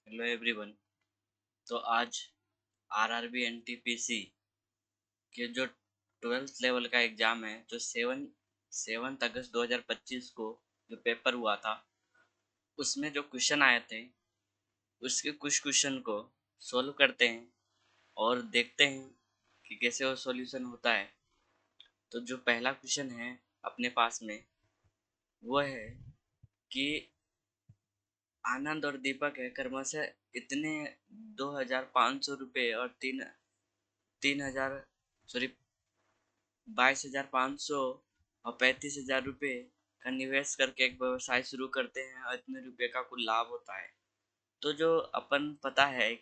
Hello everyone. तो आज RRB NTPC के जो 12th लेवल का एग्ज़ाम है, जो 7 अगस्त 2025 को जो पेपर हुआ था, उसमें जो क्वेश्चन आए थे उसके कुछ क्वेश्चन को सोल्व करते हैं और देखते हैं कि कैसे वो सॉल्यूशन होता है। तो जो पहला क्वेश्चन है अपने पास में, वो है कि आनंद और दीपक है क्रमशः इतने 2,500 रुपये और तीन तीन हजार सॉरी 22,500 और 35,000 रुपये का निवेश करके एक व्यवसाय शुरू करते हैं और इतने रुपये का कुल लाभ होता है। तो जो अपन है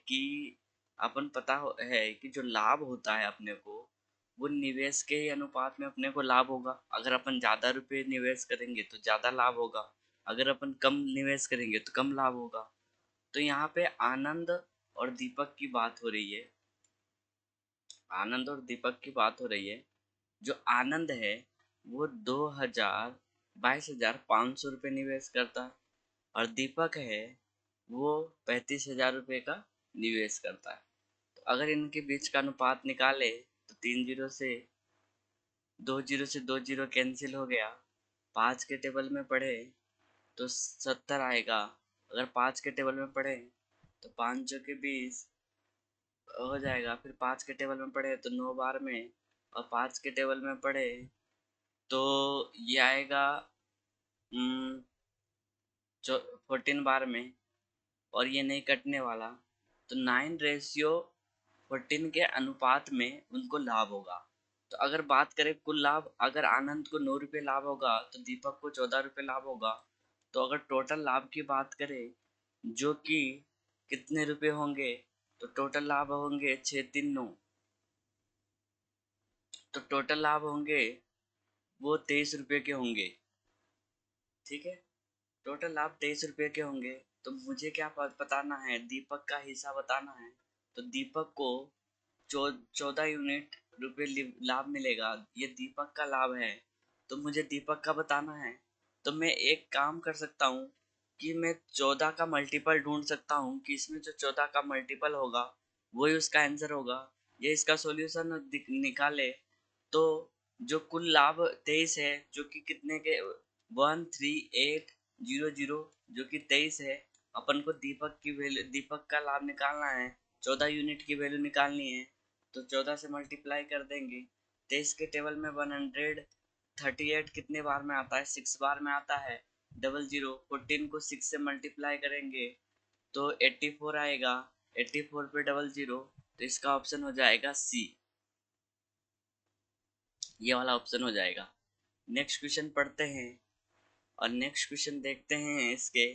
कि जो लाभ होता है अपने को, वो निवेश के ही अनुपात में अपने को लाभ होगा। अगर अपन ज़्यादा रुपये निवेश करेंगे तो ज़्यादा लाभ होगा, अगर अपन कम निवेश करेंगे तो कम लाभ होगा। तो यहाँ पे और दीपक की बात हो रही है आनंद और दीपक की बात हो रही है। जो आनंद है वो 22,500 निवेश करता है और दीपक है वो 35,000 रुपये का निवेश करता है। तो अगर इनके बीच का अनुपात निकाले तो 2 जीरो से 2 जीरो कैंसिल हो गया। 5 के टेबल में पढ़े तो 70 आएगा। अगर 5 के टेबल में पढ़े तो 5 के 20 हो जाएगा। फिर 5 के टेबल में पढ़े तो 9 बार में, और 5 के टेबल में पढ़े तो ये आएगा 14 बार में, और ये नहीं कटने वाला। तो 9:14 के अनुपात में उनको लाभ होगा। तो अगर बात करें कुल लाभ, अगर आनंद को 9 रुपये लाभ होगा तो दीपक को 14 रुपये लाभ होगा। तो अगर टोटल लाभ की बात करें जो कि कितने रुपए होंगे, तो टोटल लाभ होंगे 6 3 9। तो टोटल लाभ होंगे वो 23 रुपये के होंगे। ठीक है, टोटल लाभ 23 रुपये के होंगे। तो मुझे क्या बताना है, दीपक का हिस्सा बताना है। तो दीपक को 14 यूनिट लाभ मिलेगा। ये दीपक का लाभ है, तो मुझे दीपक का बताना है। तो मैं एक काम कर सकता हूँ कि मैं 14 का मल्टीपल ढूंढ सकता हूँ कि इसमें जो 14 का मल्टीपल होगा वही उसका आंसर होगा। ये इसका सॉल्यूशन निकाले तो जो कुल लाभ 23 है, जो कि कितने के 13800, जो कि 23 है। अपन को दीपक का लाभ निकालना है, 14 यूनिट की वैल्यू निकालनी है। तो 14 से मल्टीप्लाई कर देंगे। 23 के टेबल में 138 कितने बार में आता है, 6 बार में आता है। 00 14 को 6 से मल्टीप्लाई करेंगे तो 84 आएगा। 84 पे 00, तो इसका ऑप्शन हो जाएगा सी। ये वाला ऑप्शन हो जाएगा। नेक्स्ट क्वेश्चन पढ़ते हैं और नेक्स्ट क्वेश्चन देखते हैं इसके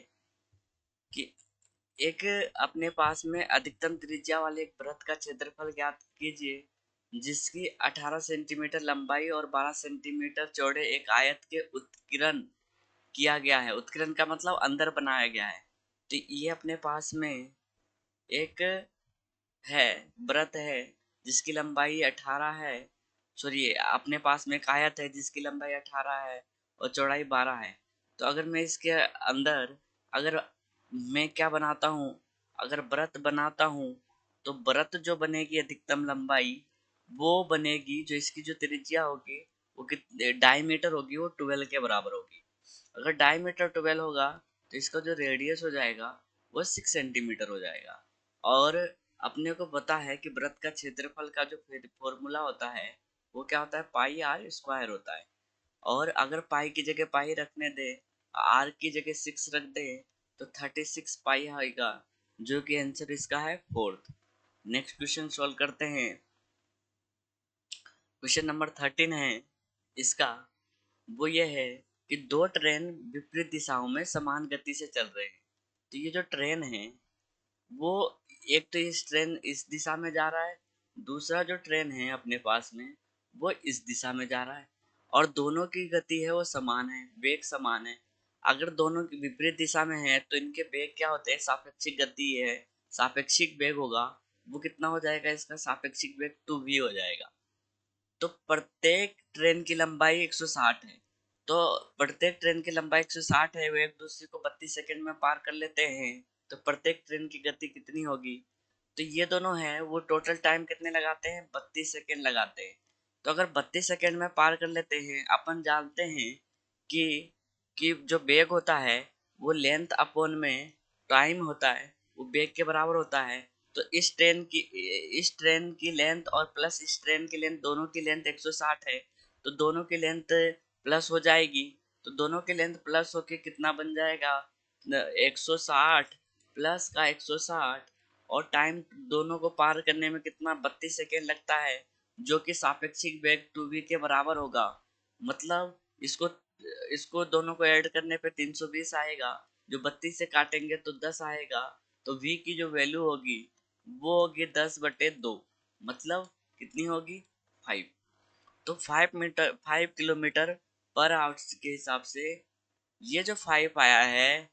कि एक अपने पास में अधिकतम त्रिज्या वाले एक वृत्त का क्षेत्रफल ज्ञात कीजिए जिसकी 18 सेंटीमीटर लंबाई और 12 सेंटीमीटर चौड़े एक आयत के उत्कीर्ण किया गया है। उत्कीर्ण का मतलब अंदर बनाया गया है। तो ये अपने पास में एक है व्रत है जिसकी लंबाई 18 है। सॉरी, अपने पास में एक आयत है जिसकी लंबाई 18 है और चौड़ाई 12 है। तो अगर मैं इसके अंदर, अगर मैं क्या बनाता हूँ, अगर व्रत बनाता हूँ, तो व्रत जो बनेगी अधिकतम लंबाई वो बनेगी, जो इसकी जो त्रिज्या होगी वो कितने डायमीटर होगी, वो 12 के बराबर होगी। अगर डायमीटर 12 होगा तो इसका जो रेडियस हो जाएगा वो 6 सेंटीमीटर हो जाएगा। और अपने को पता है कि वृत्त का क्षेत्रफल का जो फॉर्मूला होता है वो क्या होता है, पाई आर स्क्वायर होता है। और अगर पाई की जगह पाई रखने दे, आर की जगह 6 रख दे, तो 36 पाई आएगा, जो कि आंसर इसका है 4th। नेक्स्ट क्वेश्चन सॉल्व करते हैं। क्वेश्चन नंबर 13 है इसका, वो ये है कि दो ट्रेन विपरीत दिशाओं में समान गति से चल रहे हैं। तो ये जो ट्रेन है वो, एक तो इस ट्रेन इस दिशा में जा रहा है, दूसरा जो ट्रेन है अपने पास में वो इस दिशा में जा रहा है, और दोनों की गति है वो समान है, वेग समान है। अगर दोनों की विपरीत दिशा में है तो इनके वेग क्या होते हैं, सापेक्षिक गति है, सापेक्षिक वेग होगा। वो कितना हो जाएगा, इसका सापेक्षिक वेग 2v हो जाएगा। तो प्रत्येक ट्रेन की लंबाई 160 है। तो प्रत्येक ट्रेन की लंबाई 160 है, वो एक दूसरे को 32 सेकंड में पार कर लेते हैं। तो प्रत्येक ट्रेन की गति कितनी होगी। तो ये दोनों हैं वो टोटल टाइम कितने लगाते हैं, 32 सेकेंड लगाते हैं। तो अगर 32 सेकेंड में पार कर लेते हैं, अपन जानते हैं कि जो वेग होता है वो लेंथ अपॉन में टाइम होता है, वो वेग के बराबर होता है। तो इस ट्रेन की लेंथ और प्लस इस ट्रेन की लेंथ, दोनों की लेंथ 160 है। तो दोनों की लेंथ प्लस हो जाएगी। तो दोनों की लेंथ प्लस होके कितना बन जाएगा, 160 प्लस का 160। और टाइम दोनों को पार करने में कितना, 32 सेकेंड लगता है, जो कि सापेक्षिक वेग 2v के बराबर होगा। मतलब इसको इसको दोनों को ऐड करने पे 320 आएगा, जो 32 से काटेंगे तो 10 आएगा। तो v की जो वैल्यू होगी वो होगी 10/2, मतलब कितनी होगी, 5। तो 5 किलोमीटर पर आवर्स के हिसाब से ये जो 5 आया है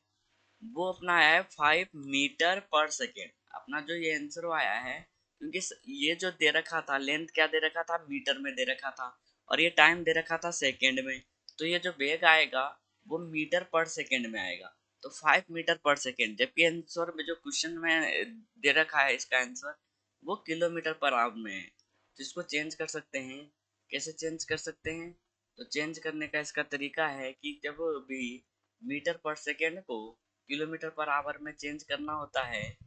वो अपना आया है 5 मीटर पर सेकेंड। अपना जो ये आंसर आया है, क्योंकि ये जो दे रखा था लेंथ क्या दे रखा था, मीटर में दे रखा था, और ये टाइम दे रखा था सेकेंड में। तो ये जो वेग आएगा वो मीटर पर सेकेंड में आएगा। तो 5 मीटर पर सेकेंड, जबकि आंसर में जो क्वेश्चन में दे रखा है इसका आंसर वो किलोमीटर पर आवर में है। तो इसको चेंज कर सकते हैं। कैसे चेंज कर सकते हैं, तो चेंज करने का इसका तरीका है कि जब भी मीटर पर सेकेंड को किलोमीटर पर आवर में चेंज करना होता है,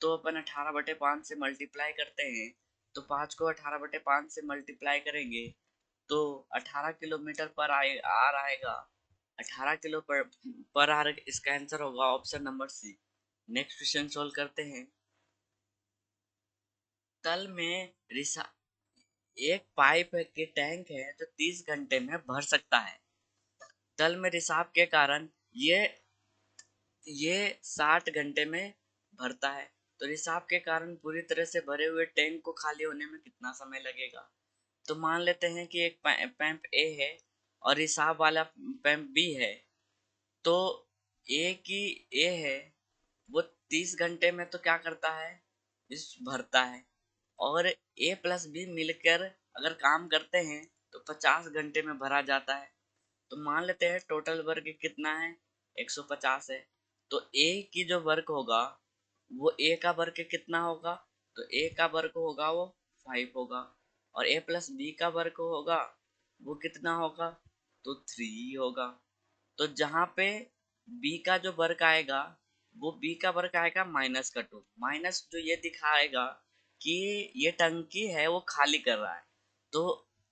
तो अपन 18/5 से मल्टीप्लाई करते हैं। तो 5 को 18/5 से मल्टीप्लाई करेंगे तो 18 किलोमीटर पर आर आएगा। 18 किलो पर आर इसका आंसर होगा option number C. Next question solve करते हैं। तल में रिसा एक पाइप के टैंक है जो 30 घंटे में भर सकता है। तल में रिसाव के कारण ये 60 घंटे में भरता है। तो रिसाव के कारण पूरी तरह से भरे हुए टैंक को खाली होने में कितना समय लगेगा। तो मान लेते हैं कि एक पैंप ए है और रिसाव वाला पैंप बी है। तो ए की ए है वो 30 घंटे में तो क्या करता है, इस भरता है। और ए प्लस बी मिलकर अगर काम करते हैं तो 50 घंटे में भरा जाता है। तो मान लेते हैं टोटल वर्क कितना है, 150 है। तो ए की जो वर्क होगा वो ए का वर्क कितना होगा, तो ए का वर्क होगा वो 5 होगा। और ए प्लस बी का वर्क होगा वो कितना होगा, तो 3 होगा। तो जहाँ पे बी का जो वर्क आएगा वो बी का वर्क आएगा -2, माइनस जो ये दिखाएगा कि ये टंकी है वो खाली कर रहा है। तो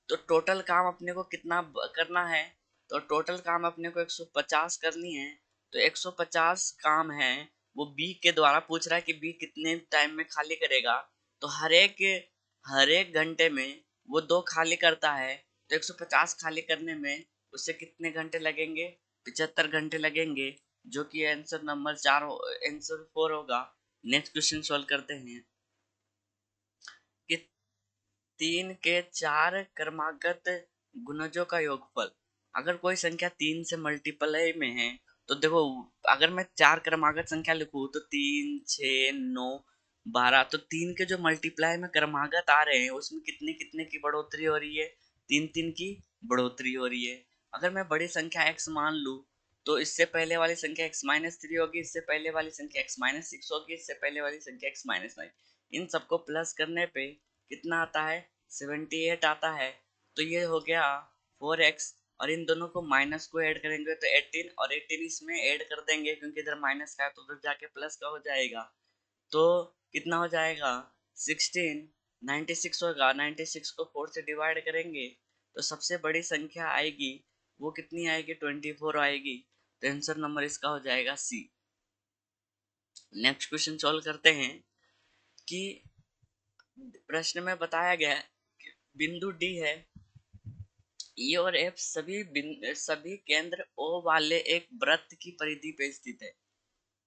टोटल काम अपने को कितना करना है, तो टोटल काम अपने को 150 करनी है। तो 150 काम है वो बी के द्वारा पूछ रहा है कि बी कितने टाइम में खाली करेगा। तो हर एक घंटे में वो 2 खाली करता है। तो 150 खाली करने में उससे कितने घंटे लगेंगे, 75 घंटे लगेंगे, जो कि आंसर नंबर 4 आंसर 4 होगा। नेक्स्ट क्वेश्चन सॉल्व करते हैं कि 3 के 4 क्रमागत गुणजों का योगफल। अगर कोई संख्या 3 से मल्टीप्लाई में है, तो देखो अगर मैं 4 क्रमागत संख्या लिखूं तो 3, 6, 9, 12, तो 3 के जो मल्टीप्लाई में क्रमागत आ रहे हैं उसमें कितने कितने की बढ़ोतरी हो रही है, 3 की बढ़ोतरी हो रही है। अगर मैं बड़ी संख्या x मान लूं तो इससे पहले वाली संख्या x-3 होगी, इससे पहले वाली संख्या x-6 होगी, इससे पहले वाली संख्या x-9। इन सबको प्लस करने पे कितना आता है, 78 आता है। तो ये हो गया 4x, और इन दोनों को माइनस को ऐड करेंगे तो 18, और 18 इसमें ऐड कर देंगे क्योंकि इधर माइनस का है तो उधर जाके प्लस का हो जाएगा। तो कितना हो जाएगा, 16, 96 होगा। 96 को 4 से डिवाइड करेंगे तो सबसे बड़ी संख्या आएगी वो कितनी आएगी, 24 आएगी। तो आंसर नंबर इसका हो जाएगा सी। नेक्स्ट क्वेश्चन सॉल्व करते हैं कि प्रश्न में बताया गया है बिंदु डी है, ई और एफ सभी केंद्र ओ वाले एक वृत्त की परिधि पे स्थित है।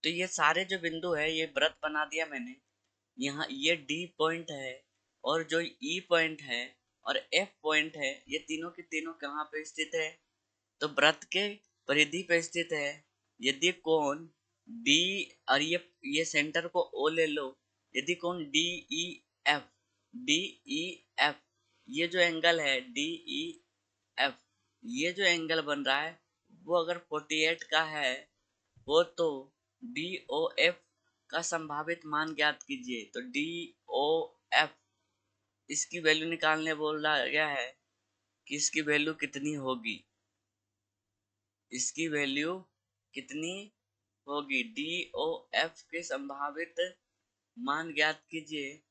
तो ये सारे जो बिंदु है ये वृत्त बना दिया मैंने। यहाँ ये डी पॉइंट है और जो ई पॉइंट है और एफ पॉइंट है, ये तीनों के तीनों कहाँ पे स्थित है, तो वृत्त के परिधि पे स्थित है। यदि कोण डी, और ये सेंटर को ओ ले लो, यदि कोण D E F, D E F, ये जो एंगल है डी ई एफ, ये जो एंगल बन रहा है वो अगर 48 का है वो, तो डी ओ एफ का संभावित मान ज्ञात कीजिए। तो डी ओ एफ, इसकी वैल्यू निकालने बोला गया है कि इसकी वैल्यू कितनी होगी, इसकी वैल्यू कितनी होगी। डी ओ एफ के संभावित मान ज्ञात कीजिए।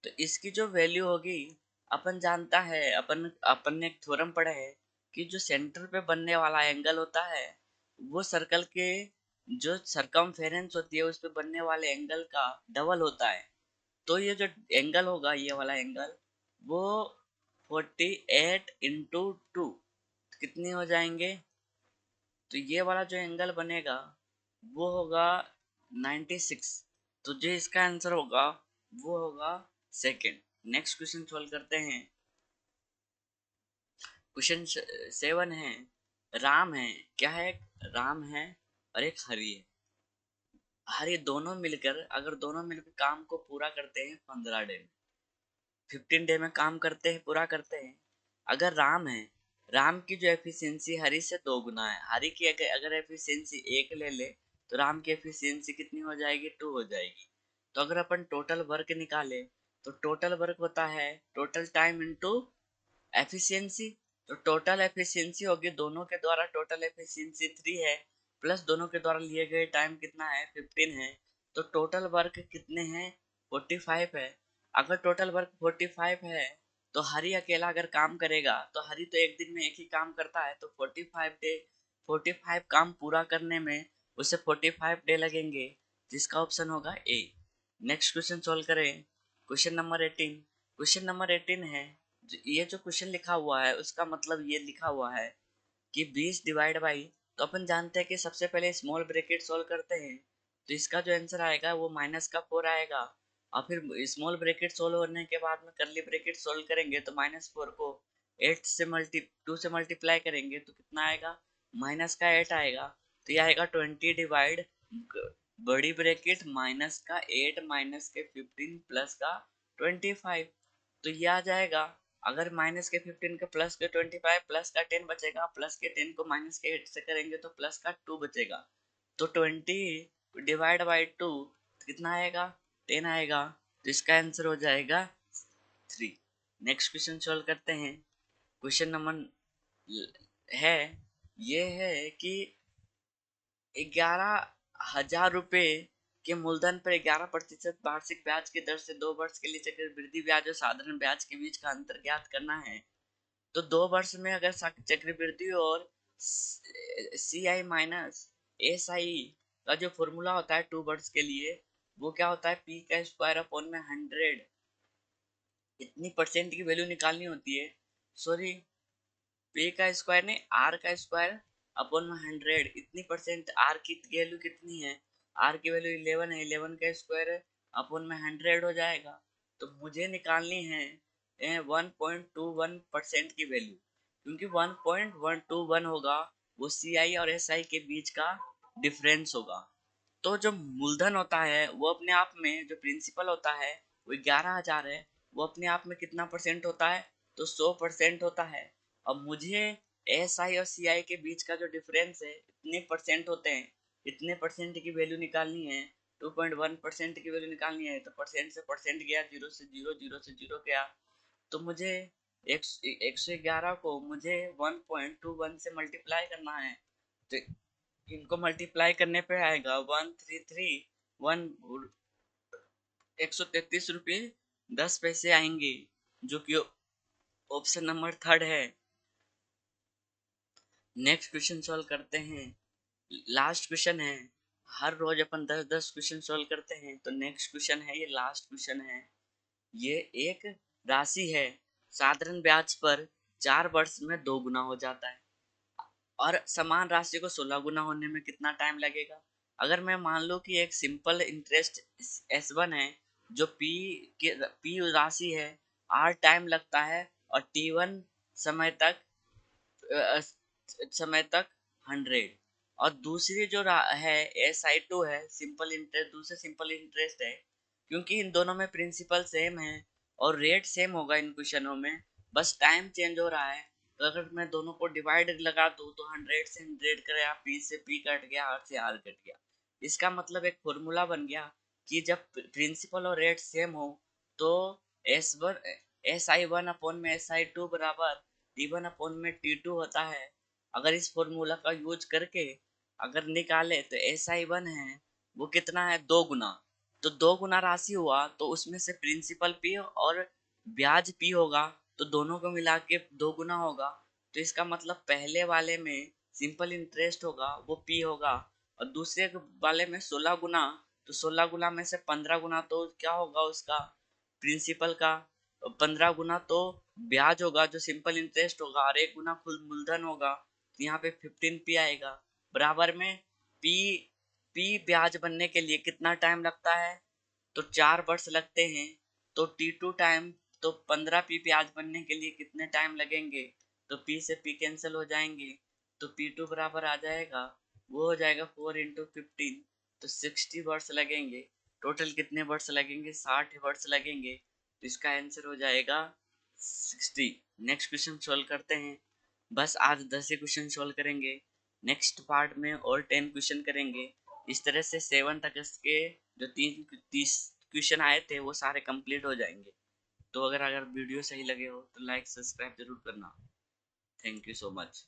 तो इसकी जो वैल्यू होगी, अपन जानता है, अपन ने एक थ्योरम पढ़ा है कि जो सेंटर पे बनने वाला एंगल होता है वो सर्कल के जो सरकमफेरेंस होती है उस पे बनने वाले एंगल का डबल होता है। तो ये जो एंगल होगा, ये वाला एंगल, वो 48 × 2 कितने हो जाएंगे। तो ये वाला जो एंगल बनेगा वो होगा 96। तो जो इसका आंसर होगा वो होगा सेकंड। नेक्स्ट क्वेश्चन सॉल्व करते हैं। क्वेश्चन 7 है, राम है, क्या है, राम है और एक हरी है। हरी दोनों मिलकर, अगर दोनों मिलकर काम को पूरा करते हैं 15 डे में, 15 डे में काम करते हैं, पूरा करते हैं। अगर राम है, राम की जो एफिशिएंसी हरी से 2 गुना है। हरी की अगर एफिशिएंसी 1 ले ले तो राम की एफिशिएंसी कितनी हो जाएगी, 2 हो जाएगी। तो अगर अपन टोटल वर्क निकाले तो टोटल वर्क होता है टोटल टाइम इनटू एफिशिएंसी। तो टोटल एफिशिएंसी होगी, दोनों के द्वारा टोटल एफिशिएंसी 3 है, प्लस दोनों के द्वारा लिए गए टाइम कितना है, 15 है। तो टोटल वर्क कितने हैं, 45 है। अगर टोटल वर्क 45 है तो हरी अकेला अगर काम करेगा, तो हरी तो एक दिन में एक ही काम करता है, तो 45 काम पूरा करने में उसे 45 डे लगेंगे, जिसका ऑप्शन होगा ए। नेक्स्ट क्वेश्चन सोल्व करें। Question number 18। क्वेश्चन नंबर 18 है, ये जो क्वेश्चन लिखा हुआ है उसका मतलब ये लिखा हुआ है कि 20 डिवाइड बाई, तो अपन जानते हैं कि सबसे पहले स्मॉल ब्रैकेट सोल्व करते हैं। तो इसका जो आंसर आएगा वो -4 आएगा, और फिर स्मॉल ब्रैकेट सोल्व होने के बाद में करली ब्रैकेट सोल्व करेंगे तो -4 को 2 से मल्टीप्लाई करेंगे तो कितना आएगा, -8 आएगा। तो ये आएगा 20 डिवाइड बड़ी ब्रैकेट -8 -15 प्लस का 25। तो ये आ जाएगा। अगर -15 का प्लस के 25 प्लस का 10 बचेगा, प्लस के 10 को -8 से करेंगे तो प्लस का 2 बचेगा। तो 20 डिवाइड बाई 2 कितना आएगा, 10 आएगा। तो इसका आंसर हो जाएगा 3। नेक्स्ट क्वेश्चन सॉल्व करते हैं। क्वेश्चन नंबर है, ये है कि 11,000 रुपए के मूलधन पर 11% वार्षिक ब्याज की दर से 2 वर्ष के लिए चक्रवृद्धि ब्याज और साधारण ब्याज के बीच का अंतर ज्ञात करना है। तो 2 वर्ष में अगर चक्रवृद्धि और CI माइनस SI का जो फॉर्मूला होता है 2 वर्ष के लिए, वो क्या होता है, P का स्क्वायर अपॉन में 100। इतनी परसेंट की वैल्यू निकालनी होती है, सॉरी, पे का स्क्वायर नहीं, आर का स्क्वायर अपॉन में 100। इतनी परसेंट आर की वैल्यू कितनी है, आर की वैल्यू 11 है, 11 का स्क्वायर अपॉन में 100 हो जाएगा। तो मुझे निकालनी है 1.21% की वैल्यू, क्योंकि 1.121 होगा वो CI और SI के बीच का डिफरेंस होगा। तो जो मूलधन होता है वो अपने आप में, जो प्रिंसिपल होता है वो 11,000 है, वो अपने आप में कितना परसेंट होता है, तो 100% होता है। अब मुझे SI और CI के बीच का जो डिफरेंस है इतने परसेंट होते हैं, इतने परसेंट की वैल्यू निकालनी है, 2.1% की वैल्यू निकालनी है। तो परसेंट से परसेंट गया, 0 से 0, 0 से 0 गया। तो मुझे 111 को मुझे 1.21 से मल्टीप्लाई करना है। तो इनको मल्टीप्लाई करने पे आएगा 1331, 133 रुपये 10 पैसे आएंगे, जो कि ऑप्शन नंबर 3 है। नेक्स्ट क्वेश्चन सॉल्व करते हैं। लास्ट क्वेश्चन है, हर रोज अपन 10-10 क्वेश्चन सॉल्व करते हैं। तो नेक्स्ट क्वेश्चन है, ये लास्ट क्वेश्चन है। ये एक राशि है, साधारण ब्याज पर 4 वर्ष में 2 गुना हो जाता है, और समान राशि को 16 गुना होने में कितना टाइम लगेगा। अगर मैं मान लो कि एक सिंपल इंटरेस्ट S1 है, जो P राशि है, R टाइम लगता है, और T1 समय तक अ, समय तक 100। और दूसरी जो है SI2 है, सिंपल इंटरेस्ट, दूसरे सिंपल इंटरेस्ट है। क्योंकि इन दोनों में प्रिंसिपल सेम है और रेट सेम होगा इन क्वेश्चनों में, बस टाइम चेंज हो रहा है। तो अगर मैं दोनों को डिवाइड लगा दूं तो 100 से 100 गया, P से P कट गया, R से R कट गया। इसका मतलब एक फॉर्मूला बन गया कि जब प्रिंसिपल और रेट सेम हो तो SI1/SI2 बराबर T1/T2 होता है। अगर इस फॉर्मूला का यूज करके अगर निकाले तो SI1 है वो कितना है, 2 गुना। तो 2 गुना राशि हुआ तो उसमें से प्रिंसिपल P और ब्याज P होगा, तो दोनों को मिला के 2 गुना होगा। तो इसका मतलब पहले वाले में सिंपल इंटरेस्ट होगा वो P होगा, और दूसरे वाले में 16 गुना, तो 16 गुना में से 15 गुना तो क्या होगा उसका, प्रिंसिपल का। 15 गुना तो ब्याज होगा जो सिंपल इंटरेस्ट होगा, और 1 गुना खुद मूलधन होगा, तो यहाँ पे 15P आएगा। बराबर में P ब्याज बनने के लिए कितना टाइम लगता है, तो 4 वर्ष लगते हैं। तो T2 टाइम, तो 15P ब्याज बनने के लिए कितने टाइम लगेंगे, तो P से P कैंसिल हो जाएंगे, तो P2 बराबर आ जाएगा, वो हो जाएगा 4 × 15, तो 60 वर्ष लगेंगे। टोटल कितने वर्ष लगेंगे, 60 वर्ष लगेंगे। तो इसका आंसर हो जाएगा 60। नेक्स्ट क्वेश्चन सोल्व करते हैं। बस आज 10 ही क्वेश्चन सोल्व करेंगे, नेक्स्ट पार्ट में और 10 क्वेश्चन करेंगे। इस तरह से 7 अगस्त के जो 30 क्वेश्चन आए थे वो सारे कंप्लीट हो जाएंगे। तो अगर वीडियो सही लगे हो तो लाइक सब्सक्राइब जरूर करना। Thank you so much.